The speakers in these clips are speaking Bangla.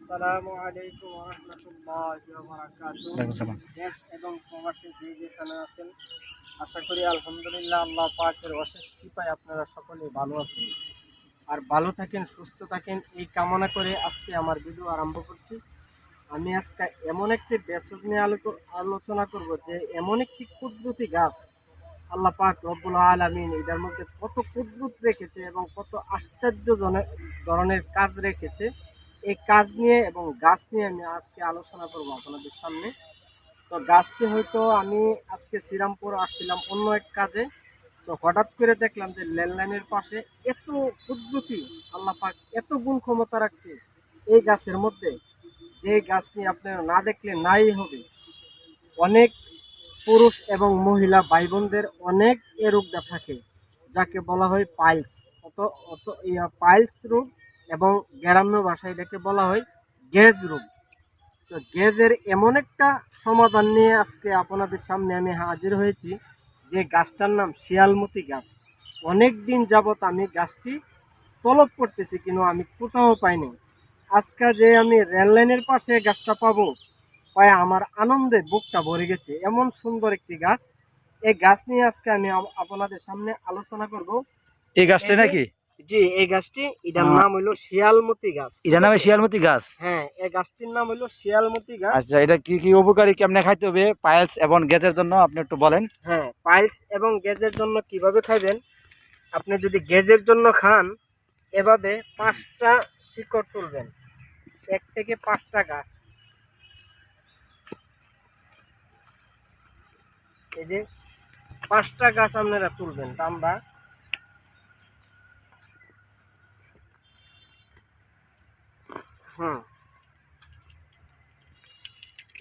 আসসালামু আলাইকুম ওয়া রাহমাতুল্লাহি ওয়া বারাকাতুহু। দেশ এবং প্রবাসী যে যেখানে আছেন, আশা করি আলহামদুলিল্লাহ আল্লাহ পাকের অশেষ কৃপায় আপনারা সকলেই ভালো আছেন আর ভালো থাকেন, সুস্থ থাকেন, এই কামনা করে আজকে আমার ভিডিও আরম্ভ করছি। আমি আজকে এমন একটি ভেষজ নিয়ে আলোচনা করব যে এমন একটি কুদরতি গাছ আল্লাহ পাক রব্বুল আলামিন এটার মধ্যে কত কুদরত রেখেছে এবং কত আশ্চর্যজনক ধরনের কাজ রেখেছে। এই কাজ নিয়ে এবং গাছ নিয়ে আমি আজকে আলোচনা করব আপনাদের সামনে। তো গাছটি হয়তো আমি আজকে শ্রীরামপুর আসছিলাম অন্য এক কাজে, তো হঠাৎ করে দেখলাম যে লেনলাইনের পাশে এত কুদরতি আল্লাহ পাক এত গুণ ক্ষমতা রাখছে এই গাছের মধ্যে, যে গাছ নিয়ে আপনারা না দেখলে নাই হবে। অনেক পুরুষ এবং মহিলা ভাই বোনদের অনেক এ রোগটা থাকে, যাকে বলা হয় পাইলস। অত অত পাইলস রোগ এবং গ্রাম্য ভাষায় এটাকে বলা হয় গ্যাজ রোগ। তো গ্যাজের এমন একটা সমাধান নিয়ে আজকে আপনাদের সামনে আমি হাজির হয়েছি, যে গাছটার নাম শিয়ালমতি গাছ। অনেক দিন যাবত আমি গাছটি তলব করতেছি, কিন্তু আমি কোথাও পাইনি। আজকে যে আমি রেল লাইনের পাশে গাছটা পাবো, পায়ে আমার আনন্দে বুকটা ভরে গেছে। এমন সুন্দর একটি গাছ। এই গাছ নিয়ে আজকে আমি আপনাদের সামনে আলোচনা করব। এই গাছটা এই যে, নাকি? জি, এই গাছটি, এটার নাম হইলো শিয়ালমতি গাছ। এটার নামে শিয়ালমতি গাছ? হ্যাঁ, এই গাছটির নাম হইলো শিয়ালমতি গাছ। আচ্ছা, এটা কি কি উপকারী, কেমনে খাইতে হবে পাইলস এবং গ্যাসের জন্য আপনি একটু বলেন। হ্যাঁ, পাইলস এবং গ্যাজের জন্য কিভাবে খাবেন, আপনি যদি গ্যাজের জন্য খান, এভাবে 5টা শিকড় তুলবেন, 1 থেকে 5টা গাছ। এই যে 5টা গাছ আপনারা তুলবেন তাম্বা।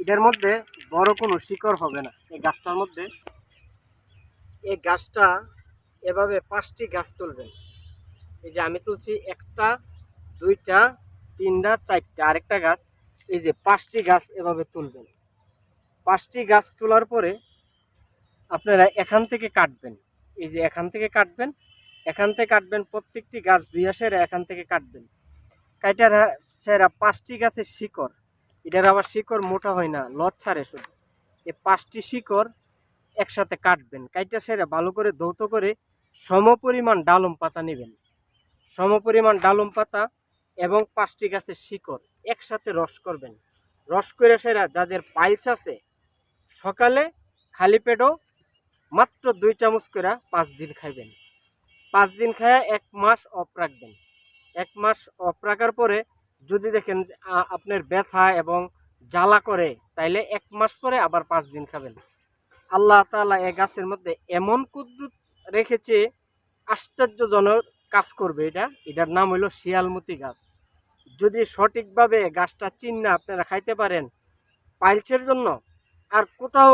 এটার মধ্যে বড় কোনো শিকড় হবে না এই গাছটার মধ্যে। এই গাছটা এভাবে 5টি গাছ তুলবেন। এই যে আমি তুলছি 1টা 2টা 3টা 4টা, আরেকটা গাছ। এই যে 5টি গাছ এভাবে তুলবেন। 5টি গাছ তোলার পরে আপনারা এখান থেকে কাটবেন। এই যে এখান থেকে কাটবেন, এখান থেকে কাটবেন, প্রত্যেকটি গাছ 2 সেরা এখান থেকে কাটবেন। কাইটার সেরা 5টি গাছের শিকড়, এটার আবার শিকড় মোটা হয় না, লট ছাড়ে শুধু। এই 5টি শিকড় একসাথে কাটবেন। কাইটা সেরা ভালো করে ধৌত করে সমপরিমাণ ডালম পাতা নেবেন। সমপরিমাণ ডালম পাতা এবং 5টি গাছের শিকড় একসাথে রস করবেন। রস করে সেরা যাদের পাইলস আছে, সকালে খালি পেটও মাত্র 2 চামচ করে 5 দিন খাইবেন। 5 দিন খায় 1 মাস অফ রাখবেন। 1 মাস অফ রাখার পরে যদি দেখেন যে আপনার ব্যথা এবং জ্বালা করে, তাইলে 1 মাস পরে আবার 5 দিন খাবেন। আল্লাহ তাআলা এই গাছের মধ্যে এমন কুদরত রেখেছে, আশ্চর্যজনক কাজ করবে এটা। এটার নাম হলো শিয়ালমতি গাছ। যদি সঠিকভাবে গাছটা চিন্না আপনারা খাইতে পারেন, পাইলসের জন্য আর কোথাও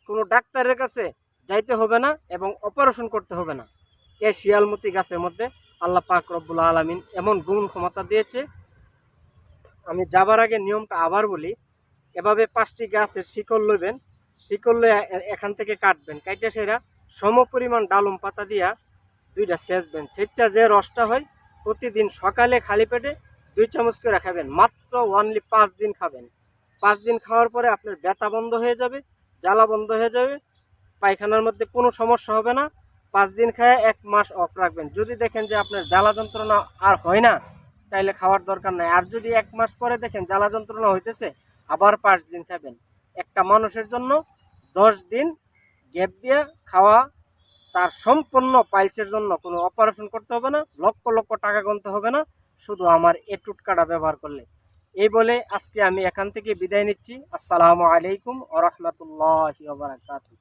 কোনো ডাক্তারের কাছে যাইতে হবে না এবং অপারেশন করতে হবে না। এই শিয়ালমতি গাছের মধ্যে আল্লাহ পাক রব্বুল আলামিন এমন গুণ ক্ষমতা দিয়েছে। আমি যাবার আগে নিয়মটা আবার বলি। এভাবে 5টি গাছের শিকড় লইবেন। শিকড় লয়ে এখান থেকে কাটবেন, কাইটা সেরা সমপরিমাণ ডালম পাতা দিয়া 2টা সেচবেন। সেচা যে রসটা হয়, প্রতিদিন সকালে খালি পেটে 2 চামচ করে খাবেন। মাত্র অনলি 5 দিন খাবেন। 5 দিন খাওয়ার পরে আপনার ব্যথা বন্ধ হয়ে যাবে, জ্বালা বন্ধ হয়ে যাবে, পায়খানার মধ্যে কোনো সমস্যা হবে না। 5 দিন খায় 1 মাস অফ রাখবেন। যদি দেখেন যে আপনার জ্বালা যন্ত্রণা আর হয় না, তাইলে খাওয়ার দরকার নাই। আর যদি 1 মাস পরে দেখেন জ্বালা যন্ত্রণা হইতেছে, আবার 5 দিন খাবেন। একটা মানুষের জন্য 10 দিন গ্যাপ দিয়ে খাওয়া, তার সম্পূর্ণ পাইলসের জন্য কোনো অপারেশন করতে হবে না, লক্ষ লক্ষ টাকা গুনতে হবে না, শুধু আমার এই টুটকাটা ব্যবহার করলে। এই বলে আজকে আমি এখান থেকে বিদায় নিচ্ছি। আসসালামু আলাইকুম ওয়া রাহমাতুল্লাহি ওয়া বারাকাতুহু।